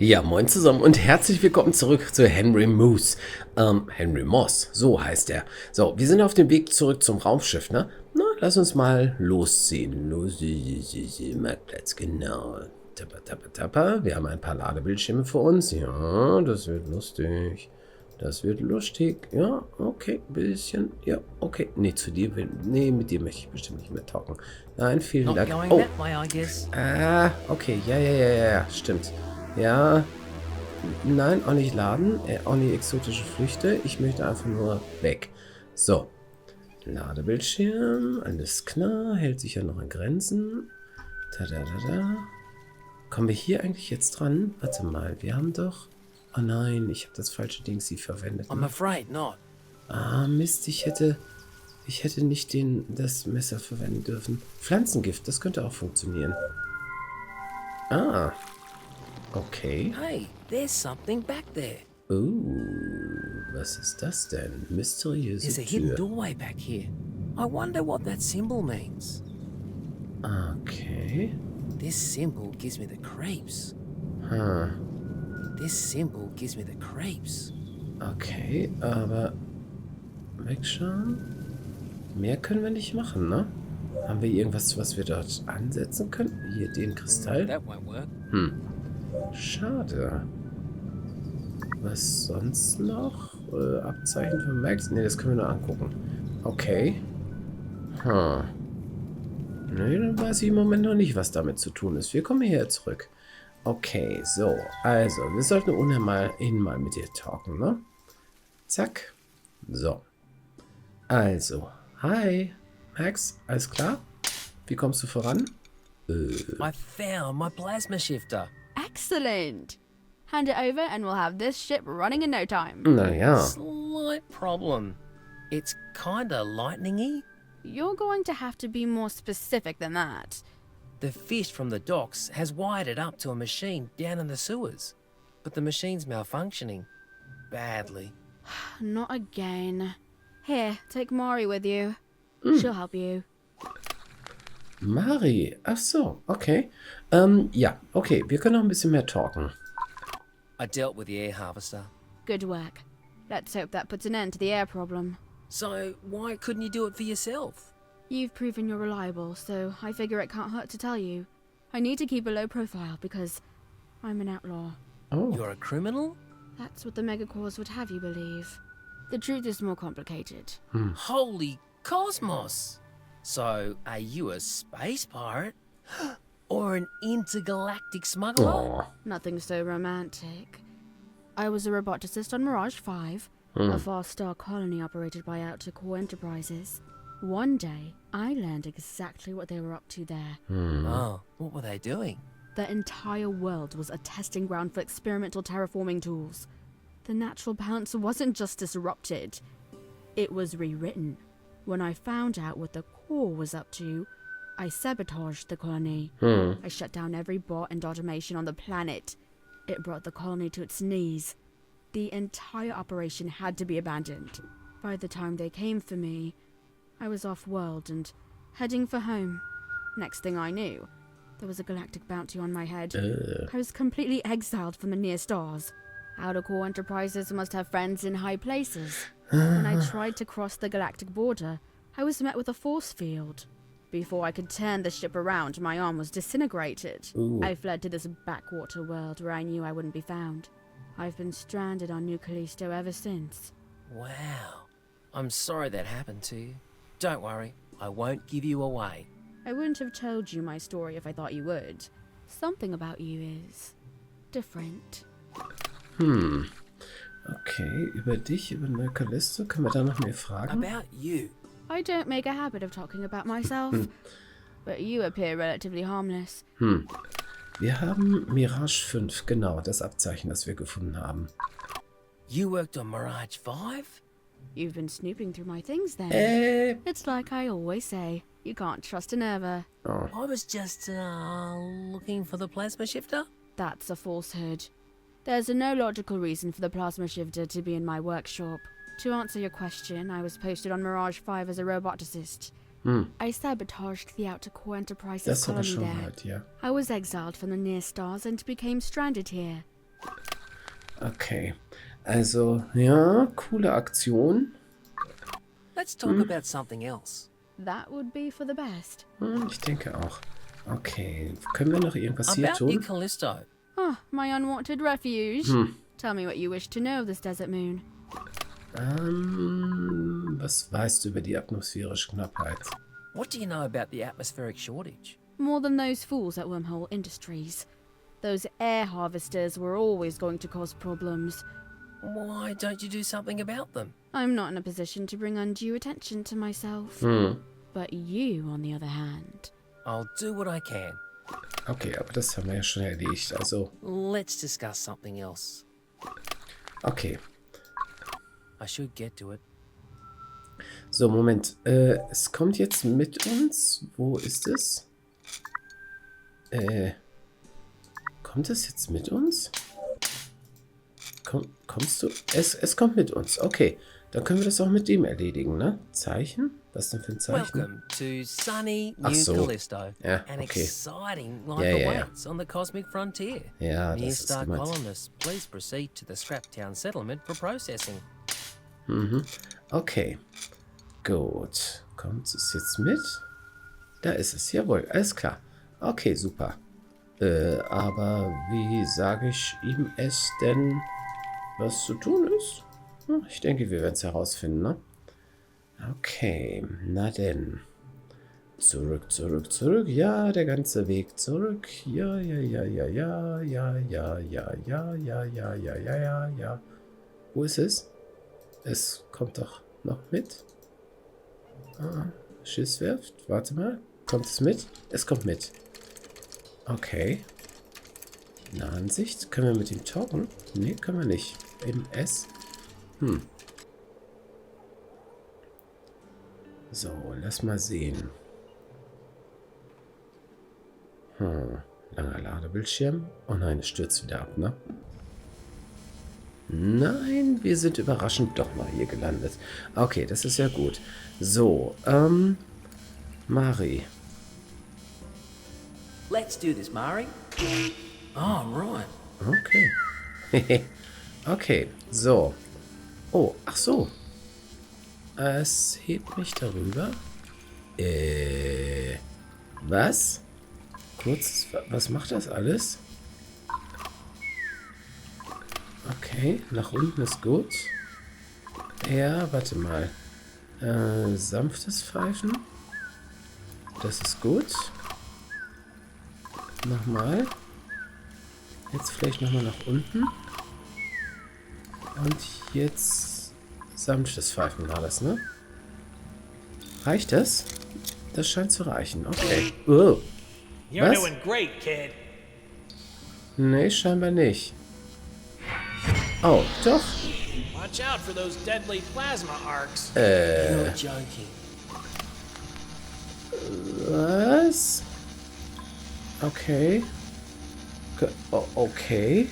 Ja, moin zusammen und herzlich willkommen zurück zu Henry Mosse. Henry Mosse, so heißt er. So, wir sind auf dem Weg zurück zum Raumschiff, ne? Na, lass uns mal losziehen. Marktplatz, genau. Tappa, tappa, tappa. Wir haben ein paar Ladebildschirme vor uns. Ja, das wird lustig. Das wird lustig. Ja, okay, bisschen. Ja, okay. Nee, zu dir nee, mit dir möchte ich bestimmt nicht mehr talken. Nein, vielen Dank. Oh. Ah, okay. Ja, stimmt. Ja, nein, auch nicht laden, auch nicht exotische Früchte. Ich möchte einfach nur weg. So, Ladebildschirm, alles klar, hält sich ja noch in Grenzen. Da. Kommen wir hier eigentlich jetzt dran? Warte mal, wir haben doch... Oh nein, ich habe das falsche Ding sie verwendet. I'm afraid not. Ah, Mist, ich hätte nicht das Messer verwenden dürfen. Pflanzengift, das könnte auch funktionieren. Ah. Okay. Hey, there's something back there. Was ist das denn? Mysteriöse There's a hidden Tür. doorway back here. I wonder what that symbol means. Okay. This symbol gives me the creeps. Hm. This symbol gives me the creeps. Okay, aber wegschauen. Mehr können wir nicht machen, ne? Haben wir irgendwas, was wir dort ansetzen können? Hier, den Kristall. That won't work. Schade. Was sonst noch? Abzeichen für Max? Ne, das können wir nur angucken. Okay. Ne, dann weiß ich im Moment noch nicht, was damit zu tun ist. Wir kommen hierher zurück. Okay, so. Also, wir sollten mal mit dir talken, ne? Zack. So. Also. Hi. Max, alles klar? Wie kommst du voran? I found my plasma shifter. Excellent! Hand it over and we'll have this ship running in no time. Naja. Slight problem. It's kinda lightning-y. You're going to have to be more specific than that. The fish from the docks has wired it up to a machine down in the sewers. But the machine's malfunctioning. Badly. Not again. Here, take Mari with you. She'll help you. Mari, ach so, okay. Ja, okay, wir können noch ein bisschen mehr talken. I dealt with the air harvester. Good work. Let's hope that puts an end to the air problem. So, why couldn't you do it for yourself? You've proven you're reliable, so I figure it can't hurt to tell you. I need to keep a low profile because I'm an outlaw. Oh, You're a criminal? That's what the megacorps would have you believe. The truth is more complicated. Holy cosmos! So, are you a space pirate? Or an intergalactic smuggler? oh. Nothing so romantic. I was a roboticist on Mirage 5, a Far Star colony operated by Outer Core Enterprises. One day, I learned exactly what they were up to there. Oh, what were they doing? The entire world was a testing ground for experimental terraforming tools. The natural balance wasn't just disrupted, it was rewritten. When I found out what the core was up to, I sabotaged the colony. I shut down every bot and automation on the planet. It brought the colony to its knees. The entire operation had to be abandoned. By the time they came for me, I was off-world and heading for home. Next thing I knew, there was a galactic bounty on my head. I was completely exiled from the near stars. Outer Core Enterprises must have friends in high places. When I tried to cross the galactic border, I was met with a force field. Before I could turn the ship around, my arm was disintegrated. I fled to this backwater world where I knew I wouldn't be found. I've been stranded on New Callisto ever since. Wow. I'm sorry that happened to you. Don't worry, I won't give you away. I wouldn't have told you my story if I thought you would. Something about you is different. Okay, über dich, über New Callisto, können wir da noch mehr fragen? About you. I don't make a habit of talking about myself, but you appear relatively harmless. Wir haben Mirage 5, genau, das Abzeichen, das wir gefunden haben. You worked on Mirage 5? You've been snooping through my things then. It's like I always say, you can't trust a nerva. I was just, looking for the plasma shifter. That's a falsehood. There's no logical reason for the plasma shifter to be in my workshop. To answer your question, I was posted on Mirage 5 as a roboticist. I sabotaged the Outer Core Enterprises Das habe ich colony schon there. gehört, ja. I was exiled from the near stars and became stranded here. Okay. Also, ja, coole Aktion. Let's talk about something else. That would be for the best. Ich denke auch. Okay. Können wir noch irgendwas hier About you, tun? Callisto. Oh, my unwanted refuge. Tell me what you wish to know of this desert moon. Was weißt du über die atmosphärische Knappheit? What do you know about the atmospheric shortage? More than those fools at Wormhole Industries. Those air harvesters were always going to cause problems. Why don't you do something about them? I'm not in a position to bring undue attention to myself. But you, on the other hand. I'll do what I can. Okay, aber das haben wir ja schon erledigt. Also, Let's discuss something else. okay. I should get to it. So, Moment. Es kommt jetzt mit uns. Wo ist es? Kommt es jetzt mit uns? Kommst du? Es kommt mit uns. Okay. Dann können wir das auch mit dem erledigen, ne? Zeichen? Was denn für ein Zeichen? Welcome to sunny Ach New so. Callisto. Ja, An okay. exciting life Ja, ja, ja. awaits on the cosmic frontier. Ja, Near das ist Star gemeint. colonists, please proceed to the Scraptown settlement for processing. Okay. Gut. Kommt es jetzt mit? Da ist es. Jawohl, alles klar. Okay, super. Aber wie sage ich ihm es denn, was zu tun ist? Hm, ich denke, wir werden es herausfinden, ne? Okay, na denn. Zurück, zurück, zurück. Ja, der ganze Weg zurück. Ja, ja, ja, ja, ja, ja, ja, ja, ja, ja, ja, ja, ja, ja, ja. Wo ist es? Es kommt doch noch mit. Schiffswerft. Warte mal. Kommt es mit? Es kommt mit. Okay. Nahansicht. Können wir mit ihm talken? Nee, können wir nicht. Eben S. So, lass mal sehen. Langer Ladebildschirm. Oh nein, es stürzt wieder ab, ne? Nein, wir sind überraschend doch mal hier gelandet. Okay, das ist ja gut. So, Mari. Let's do this, Mari. Oh, right. Okay. Okay, so. Oh, ach so. Es hebt mich darüber. Was? Kurz, was macht das alles? Okay, nach unten ist gut. Ja, warte mal. Sanftes Pfeifen. Das ist gut. Nochmal. Jetzt vielleicht nochmal nach unten. Und jetzt sanftes Pfeifen war das, ne? Reicht das? Das scheint zu reichen. Okay. Oh. You're Was? doing great, kid. Nee, scheinbar nicht. Oh, doch. Watch out for those deadly plasma arcs. You're joking. Was? Okay. Okay.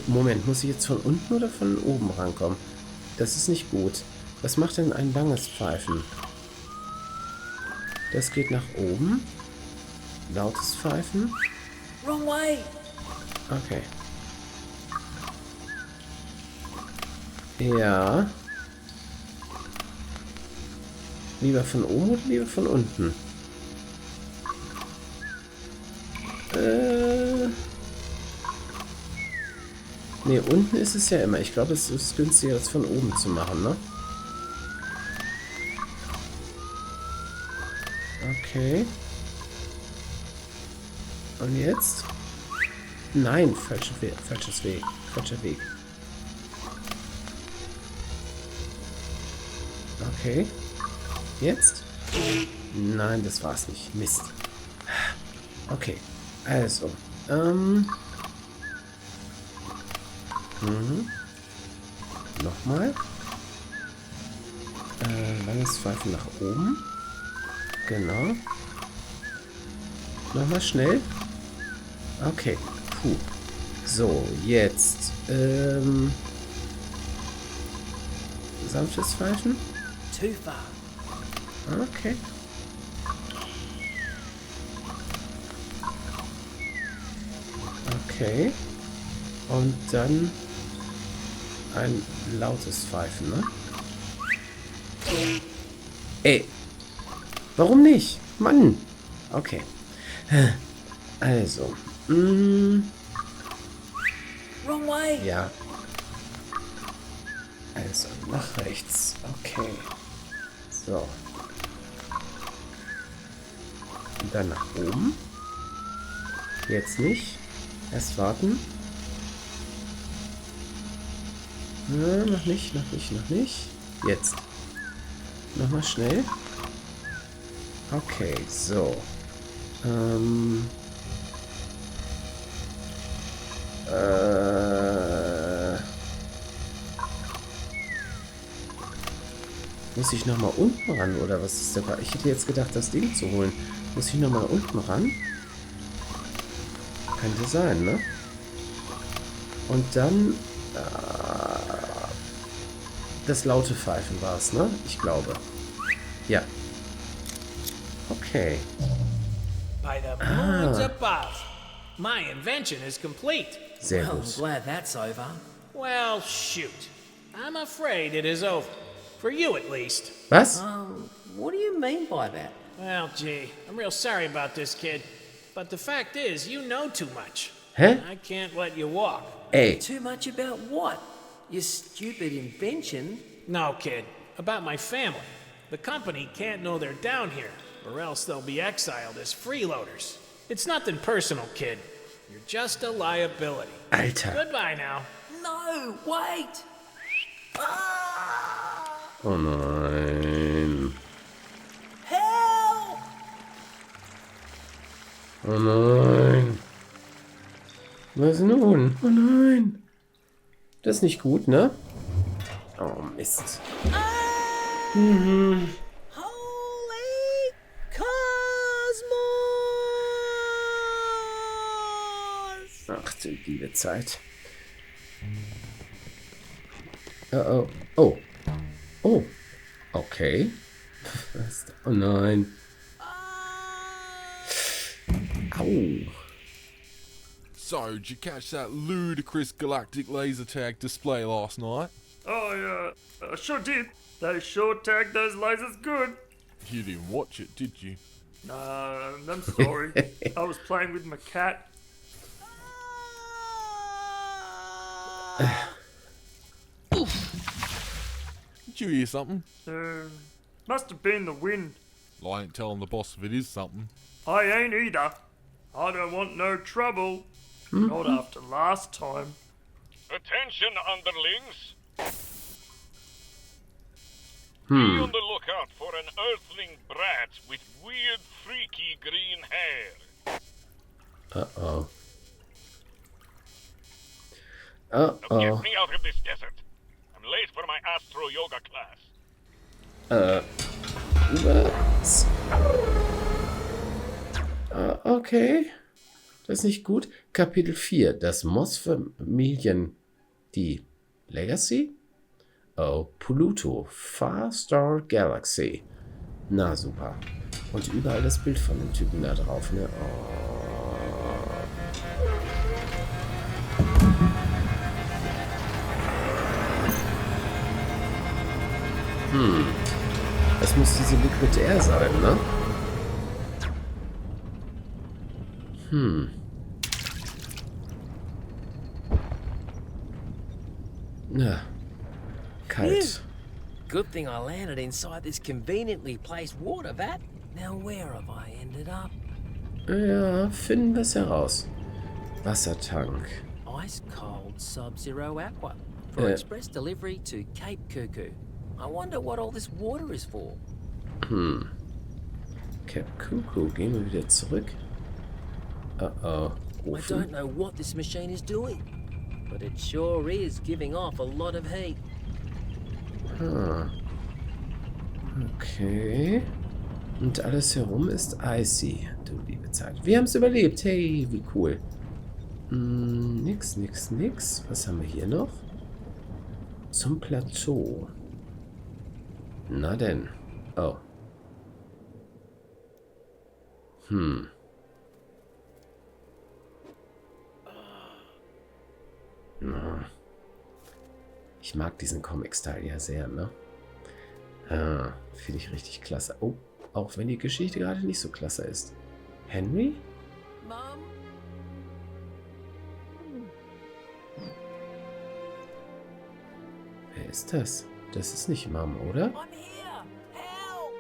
Moment, muss ich jetzt von unten oder von oben rankommen? Das ist nicht gut. Was macht denn ein langes Pfeifen? Das geht nach oben. Lautes Pfeifen. Wrong way. Okay. Ja. Lieber von oben oder lieber von unten? Ne, unten ist es ja immer. Ich glaube, es ist günstiger, das von oben zu machen, ne? Okay. Und jetzt? Nein, falscher Weg. Falscher Weg. Okay. Jetzt? Nein, das war's nicht. Mist. Okay. Also. Nochmal. Langes Pfeifen nach oben. Genau. Nochmal schnell. Okay. Puh. So, jetzt. Sanftes Pfeifen. Too far. Okay. Okay. Und dann ein lautes Pfeifen, ne? Ey. Warum nicht? Mann. Okay. Also. Wrong way. Ja. Also, nach rechts. Okay. So. Und dann nach oben. Jetzt nicht. Erst warten. Ja, noch nicht, noch nicht, noch nicht. Jetzt. Nochmal schnell. Okay, so. Muss ich nochmal unten ran, oder was ist da? Ich hätte jetzt gedacht, das Ding zu holen. Muss ich nochmal unten ran? Könnte sein, ne? Und dann... das laute Pfeifen war es, ne? Ich glaube. Ja. Okay. By the moons above, my invention is complete. Sehr Well, I'm gut. glad that's over. Well, shoot. I'm afraid it is over. For you, at least. Was? What do you mean by that? Well, gee, I'm real sorry about this, kid. But the fact is, you know too much. Hä? I can't let you walk. Ey. Too much about what? Your stupid invention? No, kid. About my family. The company can't know they're down here, or else they'll be exiled as freeloaders. It's nothing personal, kid. You're just a liability. Alter. Goodbye now. No, wait! Ah! Oh nein. Help! Oh nein. Was nun? Oh nein. Das ist nicht gut, ne? Oh, Mist. Holy Cosmos! Ach du liebe Zeit. Oh, oh. Oh. Okay. Was? Oh nein. Au. So, did you catch that ludicrous galactic laser tag display last night? Oh, yeah, I sure did. They sure tagged those lasers good. You didn't watch it, did you? Nah, I'm sorry. I was playing with my cat. Did you hear something? Must have been the wind. Well, I ain't telling the boss if it is something. I ain't either. I don't want no trouble. Not after last time. Attention, underlings. Be on the lookout for an earthling brat with weird, freaky green hair. Uh-oh. Now Uh-oh. get me out of this desert. I'm late for my astro yoga class. Was? Okay. Das ist nicht gut. Kapitel 4. Das Moss-Familien... Die Legacy? Oh, Pluto. Far Star Galaxy. Na, super. Und überall das Bild von dem Typen da drauf, ne? Oh. Das muss diese Liquid Air sein, ne? Ja. Kalt. Good thing I landed inside this conveniently placed water vat. Now where have I ended up? Ja, finden wir es heraus. Wassertank. Ice cold Sub-Zero Aqua for express delivery to Cape Coocoo. I wonder what all this water is for. Cape Coocoo. Gehen wir wieder zurück. Oh. I don't know what this machine is doing, but it sure is giving off a lot of heat. Okay. Und alles herum ist icy. Du liebe Zeit. Wir haben es überlebt. Hey, wie cool. Nix. Was haben wir hier noch? Zum Plateau. Na denn. Oh. Ich mag diesen Comic-Style ja sehr, ne? Finde ich richtig klasse. Oh, auch wenn die Geschichte gerade nicht so klasse ist. Henry? Mum? Wer ist das? Das ist nicht Mom, oder? I'm here! Help!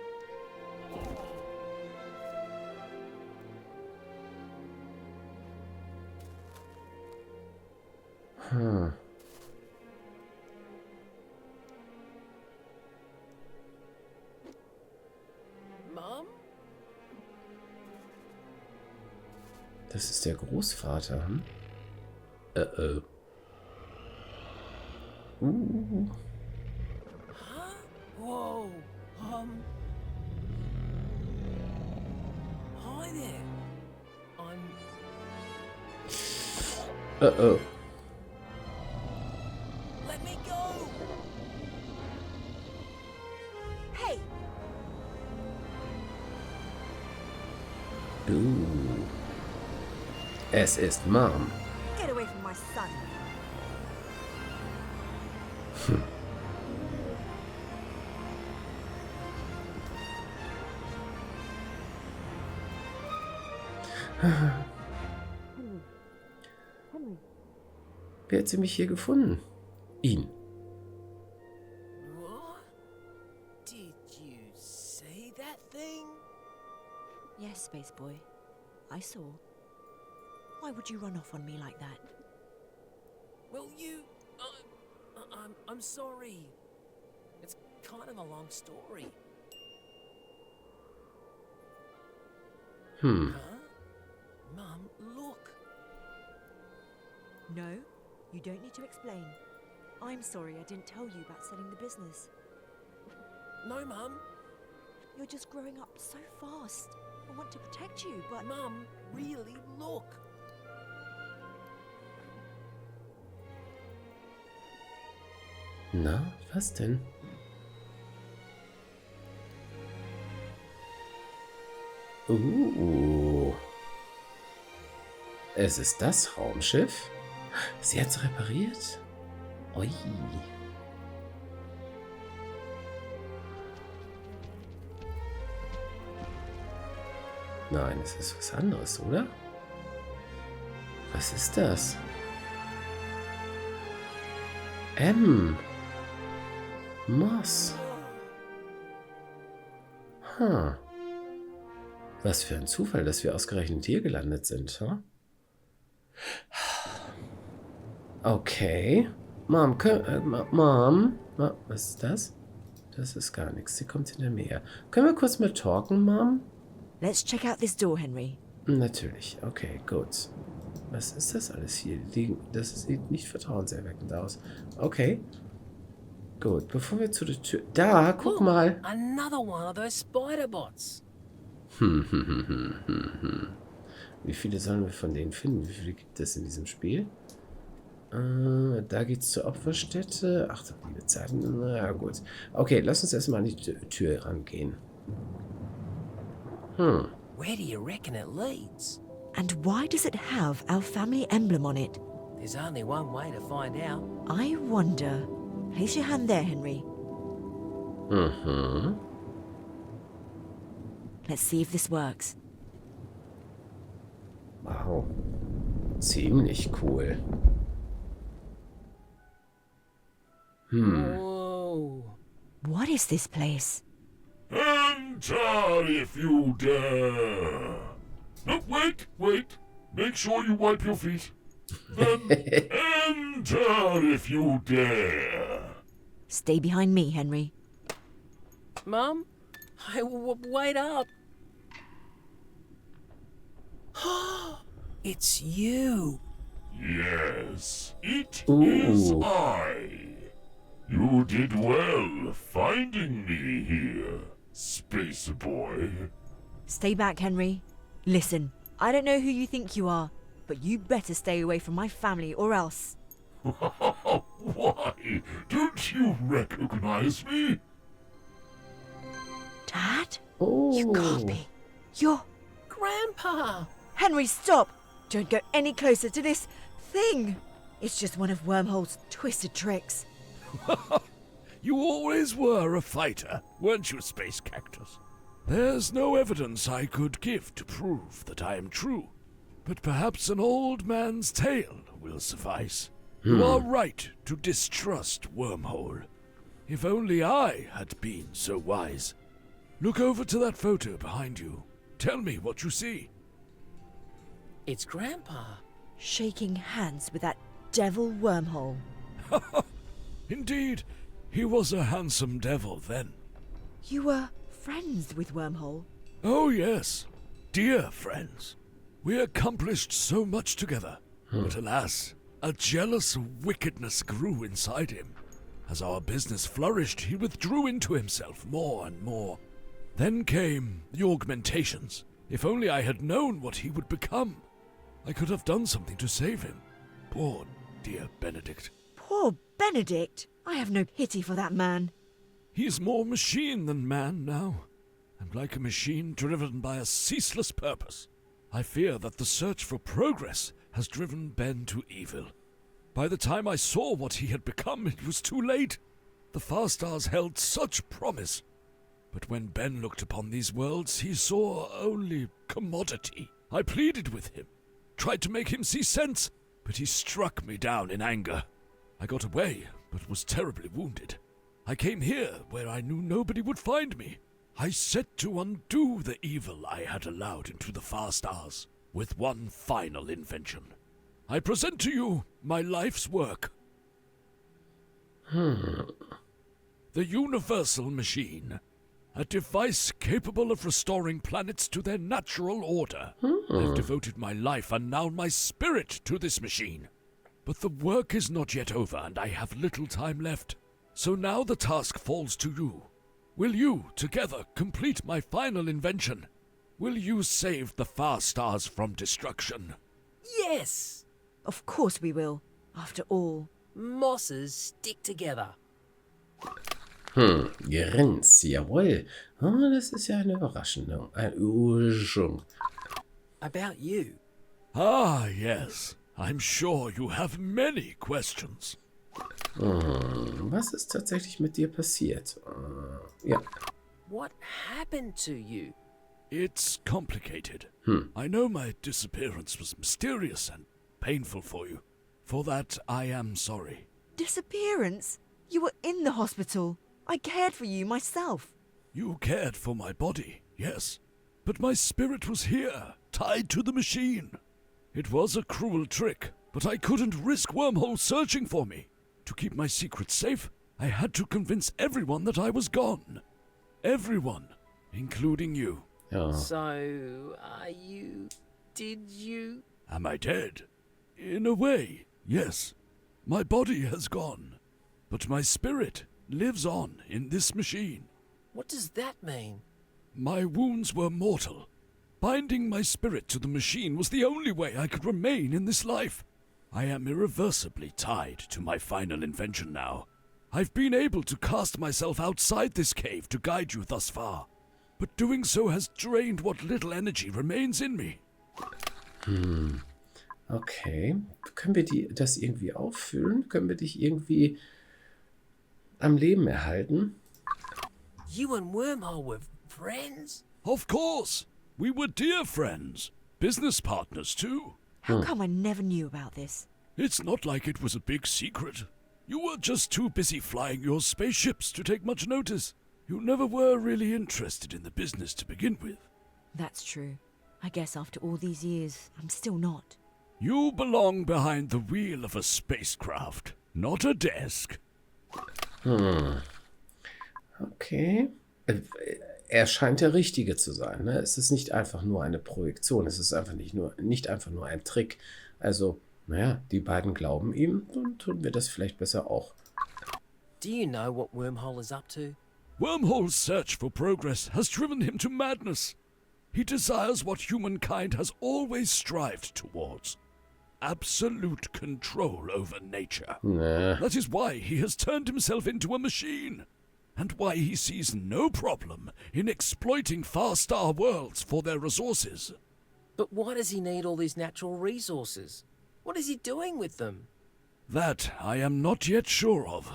Hm. Mum? Das ist der Großvater, hm? Whoa. Hi there. Oh. Let me go. Hey, Es ist Mom. Get away from my son. Wer hat sie mich hier gefunden? Ihn. what? Did you see that thing? Yes, Space Boy. I saw. Why would you run off on me like that? Well, I'm sorry. It's kind of a long story. Huh? Mum, look. No, you don't need to explain. I'm sorry I didn't tell you about selling the business. No, Mum. You're just growing up so fast. I want to protect you, but... Mum, really, look. Na, was denn? Es ist das Raumschiff? Sie hat's repariert? Ui. Nein, es ist was anderes, oder? Was ist das? Mosse. Was für ein Zufall, dass wir ausgerechnet hier gelandet sind, huh? Okay. Mom, was ist das? Das ist gar nichts. Sie kommt hinter mir her. Können wir kurz mal talken, Mom? Let's check out this door, Henry. Natürlich. Okay, gut. Was ist das alles hier? Das sieht nicht vertrauenserweckend aus. Okay. Gut, bevor wir zu der Tür... Da, guck Look, mal. Another one of those spider bots. Wie viele sollen wir von denen finden? Wie viele gibt es in diesem Spiel? Da geht's zur Opferstätte. Ach, liebe Zeiten. Na gut. Okay, lass uns erstmal an die Tür rangehen. Where do you reckon it leads? And why does it have our family emblem on it? There's only one way to find out. I wonder. Place your hand there, Henry. Let's see if this works. Wow. Ziemlich cool. Whoa. What is this place? Enter if you dare. No, wait. Make sure you wipe your feet. Then enter if you dare. Stay behind me, Henry. Mum? Hey, wait up. It's you. Yes, it is I. You did well finding me here, Space Boy. Stay back, Henry. Listen, I don't know who you think you are, but you better stay away from my family or else. Why, don't you recognize me? Dad? Oh. You can't be. You're... Grandpa. Henry, stop! Don't go any closer to this thing. It's just one of Wormhole's twisted tricks. You always were a fighter, weren't you, Space Cactus? There's no evidence I could give to prove that I am true, but perhaps an old man's tale will suffice. You are right to distrust Wormhole. If only I had been so wise. Look over to that photo behind you. Tell me what you see. It's Grandpa. Shaking hands with that devil Wormhole. Indeed, he was a handsome devil then. You were friends with Wormhole? Oh yes, dear friends. We accomplished so much together, but alas, a jealous wickedness grew inside him. As our business flourished, he withdrew into himself more and more. Then came the augmentations. If only I had known what he would become, I could have done something to save him. Poor dear Benedict. Poor Benedict! I have no pity for that man. He's more machine than man now, and like a machine driven by a ceaseless purpose. I fear that the search for progress has driven Ben to evil. By the time I saw what he had become, it was too late. The Far Stars held such promise. But when Ben looked upon these worlds, he saw only commodity. I pleaded with him, tried to make him see sense, but he struck me down in anger. I got away, but was terribly wounded. I came here, where I knew nobody would find me. I set to undo the evil I had allowed into the Far Stars, with one final invention. I present to you my life's work. The Universal Machine, a device capable of restoring planets to their natural order. I've devoted my life and now my spirit to this machine. But the work is not yet over, and I have little time left. So now the task falls to you. Will you, together, complete my final invention? Will you save the Far Stars from destruction? Yes! Of course we will. After all. Mosses stick together. Grenz, jawohl. Ah, das ist ja eine Überraschung. Eine Überraschung. About you. Ah, yes. I'm sure you have many questions. Was ist tatsächlich mit dir passiert? Ja. What happened to you? It's complicated. I know my disappearance was mysterious and painful for you. For that, I am sorry. Disappearance? You were in the hospital. I cared for you myself. You cared for my body, yes. But my spirit was here, tied to the machine. It was a cruel trick, but I couldn't risk Wormhole searching for me. To keep my secret safe, I had to convince everyone that I was gone. Everyone, including you. Ja. So, did you? Am I dead? In a way, yes. My body has gone, but my spirit lives on in this machine. What does that mean? My wounds were mortal. Binding my spirit to the machine was the only way I could remain in this life. I am irreversibly tied to my final invention now. I've been able to cast myself outside this cave to guide you thus far, but doing so has drained what little energy remains in me. Okay. Können wir das irgendwie auffüllen? Können wir dich irgendwie am Leben erhalten? You and Wormhole were friends? Of course! We were dear friends. Business partners, too. How come I never knew about this? It's not like it was a big secret. You were just too busy flying your spaceships to take much notice. You never were really interested in the business to begin with. That's true. I guess after all these years, I'm still not. You belong behind the wheel of a spacecraft, not a desk. Okay. Er scheint der Richtige zu sein. Ne? Es ist nicht einfach nur eine Projektion. Es ist einfach nicht einfach nur ein Trick. Also, naja, die beiden glauben ihm. Dann tun wir das vielleicht besser auch. Do you know what Wormhole is up to? Wormhole's search for progress has driven him to madness. He desires what humankind has always strived towards. Absolute control over nature. Nah. That is why he has turned himself into a machine. And why he sees no problem in exploiting Far Star worlds for their resources. But why does he need all these natural resources? What is he doing with them? That I am not yet sure of.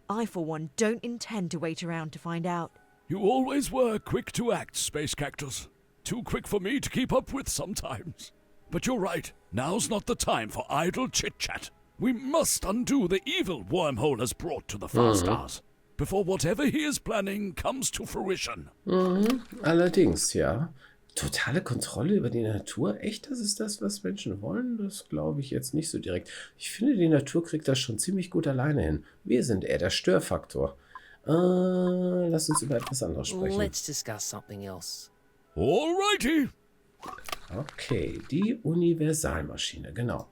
I, for one, don't intend to wait around to find out. You always were quick to act, Space Cactus. Too quick for me to keep up with sometimes. But you're right, now's not the time for idle chit-chat. We must undo the evil Wormhole has brought to the Far Stars, before whatever he is planning comes to fruition. Allerdings, ja. Totale Kontrolle über die Natur? Echt, das ist das, was Menschen wollen? Das glaube ich jetzt nicht so direkt. Ich finde, die Natur kriegt das schon ziemlich gut alleine hin. Wir sind eher der Störfaktor. Lass uns über etwas anderes sprechen. Let's discuss something else. Alrighty. Okay, die Universalmaschine, genau.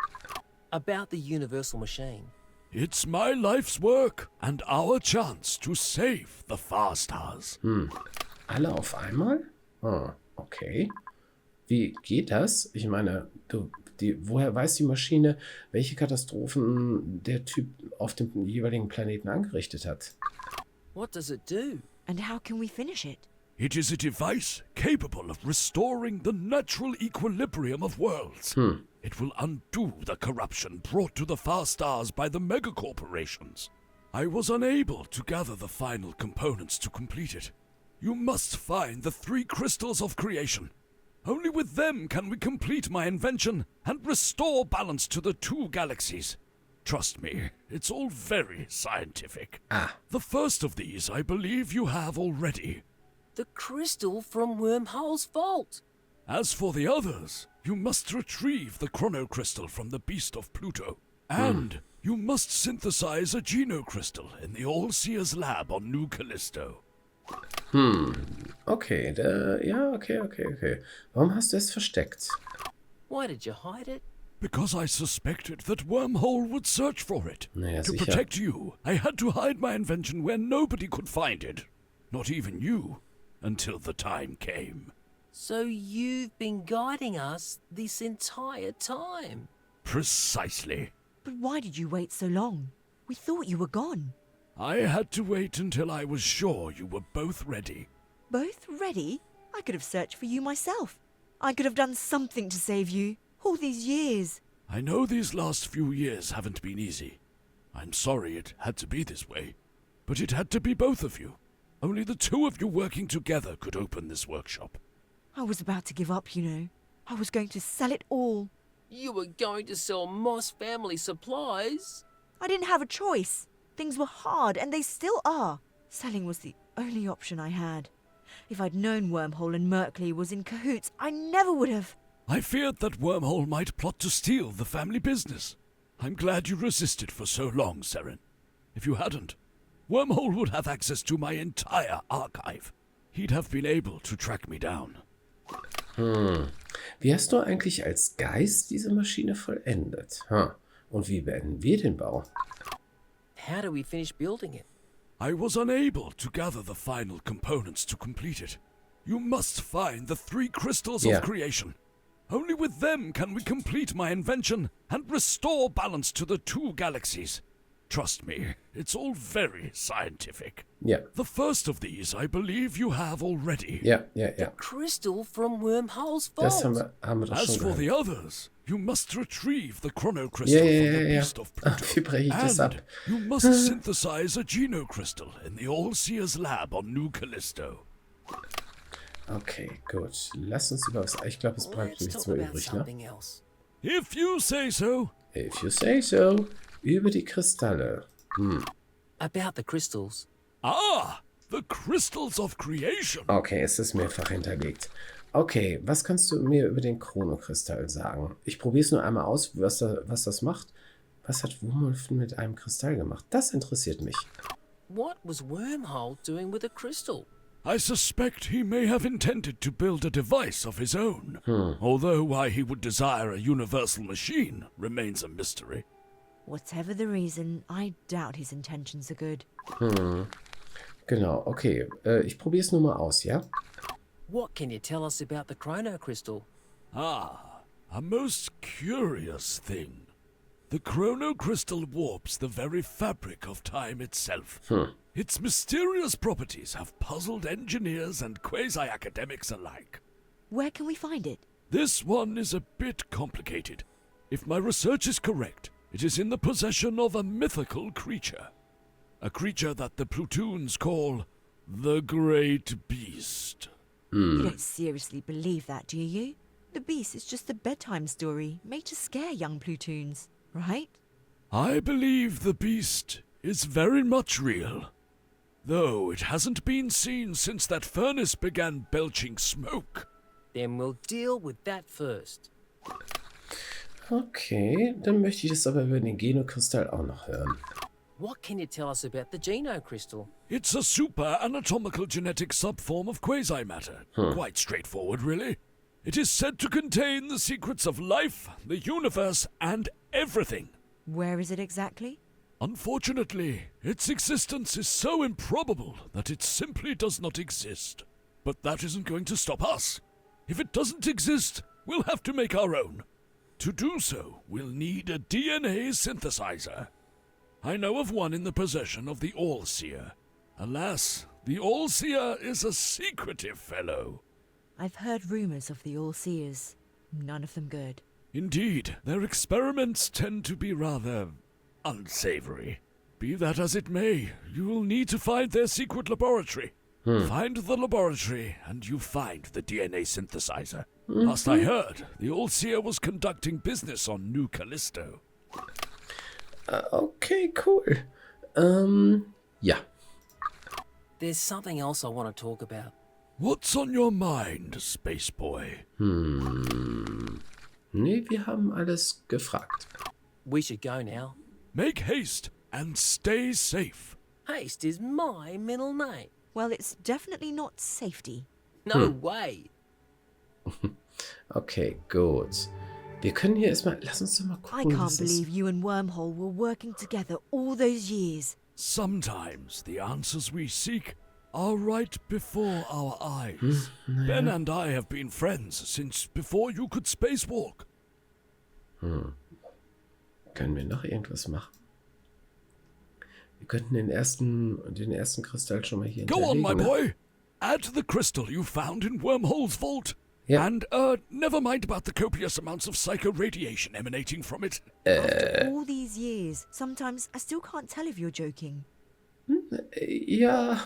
About the universal machine. It's my life's work and our chance to save the Far Stars. Alle auf einmal? Okay. Wie geht das? Ich meine, woher weiß die Maschine, welche Katastrophen der Typ auf dem jeweiligen Planeten angerichtet hat? What does it do? And how can we finish it? It is a device capable of restoring the natural equilibrium of worlds. It will undo the corruption brought to the Far Stars by the megacorporations. I was unable to gather the final components to complete it. You must find the 3 crystals of creation. Only with them can we complete my invention and restore balance to the 2 galaxies. Trust me, it's all very scientific. The first of these I believe you have already. The crystal from Wormhole's vault. As for the others, you must retrieve the chrono crystal from the beast of Pluto. And you must synthesize a genocrystal in the All-Seer's lab on New Callisto. Okay, okay. Warum hast du es versteckt? Why did you hide it? Because I suspected that Wormhole would search for it. Naja, To sicher. protect you, I had to hide my invention where nobody could find it. Not even you, until the time came. So you've been guiding us this entire time. Precisely. But why did you wait so long? We thought you were gone. I had to wait until I was sure you were both ready. Both ready? I could have searched for you myself. I could have done something to save you. All these years. I know these last few years haven't been easy. I'm sorry it had to be this way. But it had to be both of you. Only the 2 of you working together could open this workshop. I was about to give up, you know. I was going to sell it all. You were going to sell Moss family supplies? I didn't have a choice. Things were hard, and they still are. Selling was the only option I had. If I'd known Wormhole and Merkley was in cahoots, I never would have. I feared that Wormhole might plot to steal the family business. I'm glad you resisted for so long, Seren. If you hadn't, Wormhole would have access to my entire archive. He'd have been able to track me down. Wie hast du eigentlich als Geist diese Maschine vollendet? Und wie beenden wir den Bau? How do we finish building it? I was unable to gather the final components to complete it. You must find the 3 crystals Yeah. of creation. Only with them can we complete my invention and restore balance to the 2 galaxies. Trust me, it's all very scientific. Ja, The first of these I believe you have already. ja. Crystal from Wormhole's Das vault. haben wir doch As schon for gehört. the others, you must retrieve the chrono crystal from the beast of Pluto. Wie breche ich das ab? And you must synthesize a genocrystal in the All-Seer's lab on New Callisto. Okay, gut. Lass uns über was... Ich glaube, es bleibt Let's nichts talk mehr about übrig, ne? something else. If you say so. If you say so. Über die Kristalle. About the crystals. Ah, the crystals of creation. Okay, es ist mehrfach hinterlegt. Okay, was kannst du mir über den Chronokristall sagen? Ich probiere es nur einmal aus, was das macht. Was hat Wormhole mit einem Kristall gemacht? Das interessiert mich. What was Wormhole doing with a crystal? I suspect he may have intended to build a device of his own. Although why he would desire a universal machine remains a mystery. Whatever the reason, I doubt his intentions are good. Genau, okay. Ich probiere es nur mal aus, ja? What can you tell us about the chrono crystal? Ah, a most curious thing. The chrono crystal warps the very fabric of time itself. Its mysterious properties have puzzled engineers and quasi-academics alike. Where can we find it? This one is a bit complicated. If my research is correct, It is in the possession of a mythical creature. A creature that the platoons call the Great Beast. You don't seriously believe that, do you? The Beast is just a bedtime story made to scare young platoons, right? I believe the Beast is very much real, though it hasn't been seen since that furnace began belching smoke. Then we'll deal with that first. Okay, dann möchte ich das aber über den Genokristall auch noch hören. What can you tell us about the Geno crystal? It's a super anatomical genetic subform of quasi-matter. Quite straightforward, really. It is said to contain the secrets of life, the universe, and everything. Where is it exactly? Unfortunately, its existence is so improbable that it simply does not exist. But that isn't going to stop us. If it doesn't exist, we'll have to make our own. To do so, we'll need a DNA synthesizer. I know of one in the possession of the All-Seer. Alas, the All-Seer is a secretive fellow. I've heard rumors of the All-Seers. None of them good. Indeed, their experiments tend to be rather unsavory. Be that as it may, you will need to find their secret laboratory. Find the laboratory, and you find the DNA synthesizer. Last I heard, the All-Seer was conducting business on New Callisto. Okay, cool. Ja. There's something else I want to talk about. What's on your mind, Space Boy? Nee, wir haben alles gefragt. We should go now. Make haste and stay safe. Haste is my middle name. Well, it's definitely not safety. No way. Okay, gut. Wir können hier erstmal... Lass uns doch mal I gucken, can't believe you and Wormhole were working together all those years. Sometimes the answers we seek are right before our eyes. Ben and I have been friends since before you could spacewalk. Können wir noch irgendwas machen? Wir könnten den ersten Kristall schon mal hier Go on, hinterlegen, my ne? boy. Add the crystal you found in Wormhole's vault. Yeah. And, never mind about the copious amounts of psycho-radiation emanating from it. After all these years, sometimes I still can't tell if you're joking. Ja,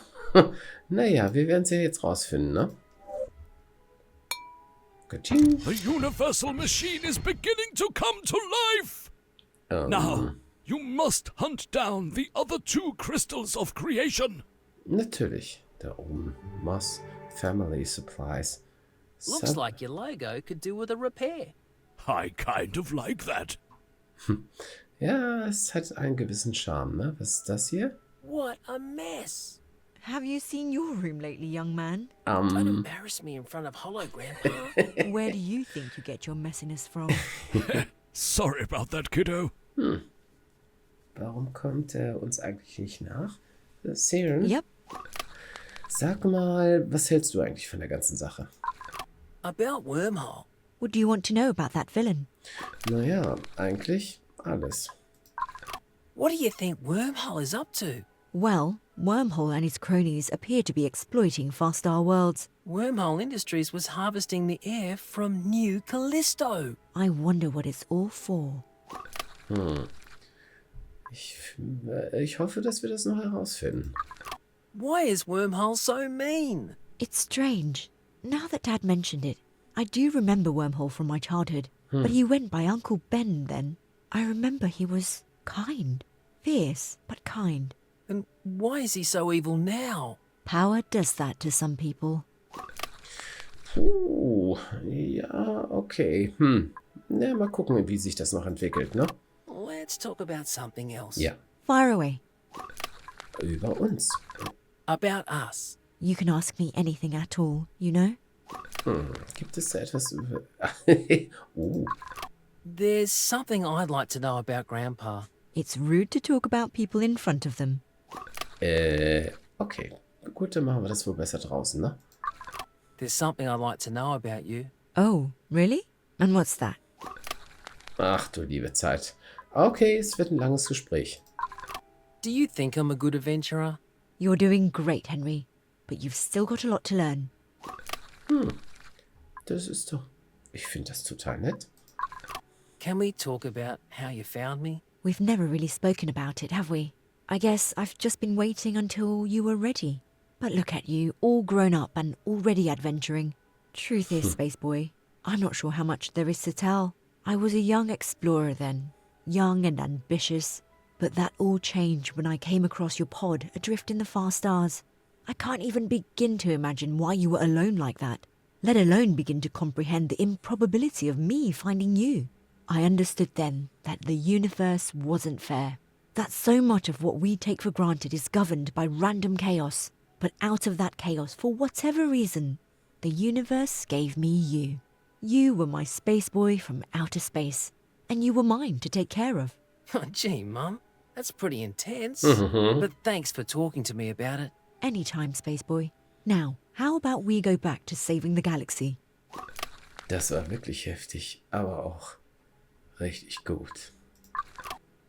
naja, wir werden es ja jetzt rausfinden, ne? Ka-ching. The universal machine is beginning to come to life. Now, you must hunt down the other two crystals of creation. Natürlich, da oben. Moss Family Supplies. Looks like your logo could do with a repair. I kind of like that. Ja, es hat einen gewissen Charme, ne? Was ist das hier? What a mess. Have you seen your room lately, young man? Don't embarrass me in front of Hollow Grandpa. Where do you think you get your messiness from? Sorry about that, kiddo. Warum kommt er uns eigentlich nicht nach? Seren? Yep. Sag mal, was hältst du eigentlich von der ganzen Sache? About Wormhole. What do you want to know about that villain? Naja, eigentlich alles. What do you think Wormhole is up to? Well, Wormhole and his cronies appear to be exploiting Far Star worlds. Wormhole Industries was harvesting the air from New Callisto. I wonder what it's all for. Ich hoffe, dass wir das noch herausfinden. Why is Wormhole so mean? It's strange. Now that Dad mentioned it, I do remember Wormhole from my childhood. But he went by Uncle Ben then. I remember he was kind. Fierce, but kind. And why is he so evil now? Power does that to some people. Ja, okay. Na, mal gucken, wie sich das noch entwickelt, ne? Let's talk about something else. Ja, Fire away. über uns. About us. You can ask me anything at all, you know? Gibt es da etwas über... There's something I'd like to know about Grandpa. It's rude to talk about people in front of them. Okay. Gut, dann machen wir das wohl besser draußen, ne? There's something I'd like to know about you. Oh, really? And what's that? Ach du liebe Zeit. Okay, es wird ein langes Gespräch. Do you think I'm a good adventurer? You're doing great, Henry. But you've still got a lot to learn. Das ist doch... Ich finde das total nett. Can we talk about how you found me? We've never really spoken about it, have we? I guess I've just been waiting until you were ready. But look at you, all grown up and already adventuring. Truth is, Space Boy, I'm not sure how much there is to tell. I was a young explorer then, young and ambitious. But that all changed when I came across your pod adrift in the far stars. I can't even begin to imagine why you were alone like that, let alone begin to comprehend the improbability of me finding you. I understood then that the universe wasn't fair, that so much of what we take for granted is governed by random chaos. But out of that chaos, for whatever reason, the universe gave me you. You were my space boy from outer space, and you were mine to take care of. Oh, gee, Mum, that's pretty intense. But thanks for talking to me about it. Anytime, space boy. Now, how about we go back to saving the galaxy? Das war wirklich heftig, aber auch richtig gut.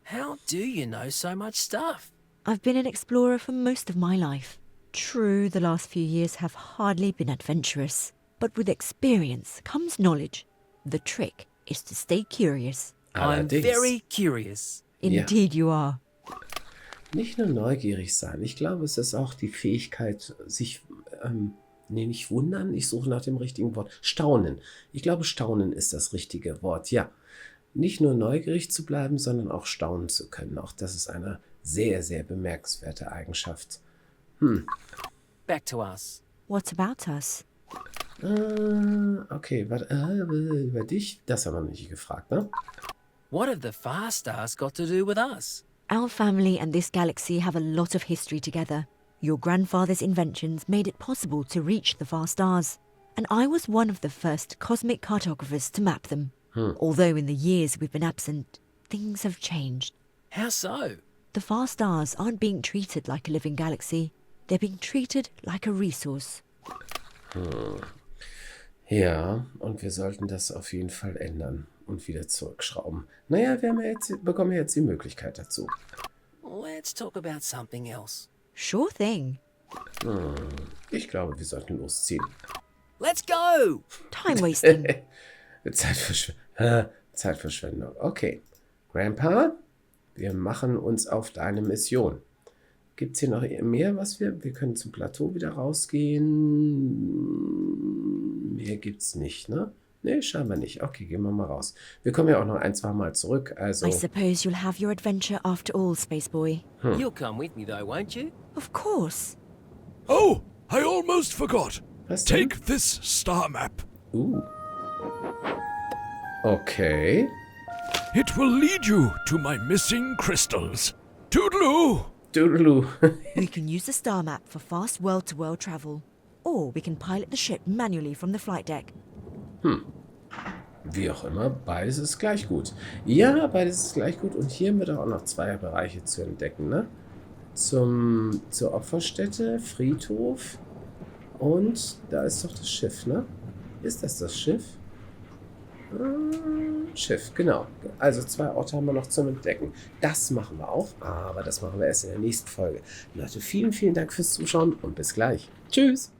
How do you know so much stuff? I've been an explorer for most of my life. True, the last few years have hardly been adventurous, but with experience comes knowledge. The trick is to stay curious. I'm Allerdings. very curious. Indeed you are. Nicht nur neugierig sein. Ich glaube, es ist auch die Fähigkeit, sich, nicht wundern, ich suche nach dem richtigen Wort, staunen. Ich glaube, staunen ist das richtige Wort, ja. Nicht nur neugierig zu bleiben, sondern auch staunen zu können. Auch das ist eine sehr, sehr bemerkenswerte Eigenschaft. Back to us. What about us? Okay, über dich, das haben wir noch nicht gefragt, ne? What have the Far Stars got to do with us? Our family and this galaxy have a lot of history together. Your grandfather's inventions made it possible to reach the far stars, and I was one of the first cosmic cartographers to map them. Although in the years we've been absent, things have changed. How so? The far stars aren't being treated like a living galaxy. They're being treated like a resource. Ja, und wir sollten das auf jeden Fall ändern und wieder zurückschrauben. Naja, bekommen jetzt die Möglichkeit dazu. Let's talk about something else. Sure thing. Ich glaube, wir sollten losziehen. Let's go! Time wasting. Zeitverschwendung. Okay. Grandpa, wir machen uns auf deine Mission. Gibt es hier noch mehr, was wir können zum Plateau wieder rausgehen? Mehr gibt's nicht, ne? Ne, scheinbar nicht. Okay, gehen wir mal raus. Wir kommen ja auch noch ein, zwei Mal zurück, also... I suppose you'll have your adventure after all, Space Boy. You'll come with me though, won't you? Of course. Oh, I almost forgot. Was denn? Take this star map. Okay. It will lead you to my missing crystals. Toodaloo! Doodaloo. We can use the star map for fast world-to-world travel. Or we can pilot the ship manually from the flight deck. Wie auch immer, beides ist gleich gut. Ja, beides ist gleich gut. Und hier haben wir doch auch noch zwei Bereiche zu entdecken, ne? Zur Opferstätte, Friedhof. Und da ist doch das Schiff, ne? Ist das Schiff? Schiff, genau. Also 2 Orte haben wir noch zum Entdecken. Das machen wir auch, aber das machen wir erst in der nächsten Folge. Leute, vielen, vielen Dank fürs Zuschauen und bis gleich. Tschüss!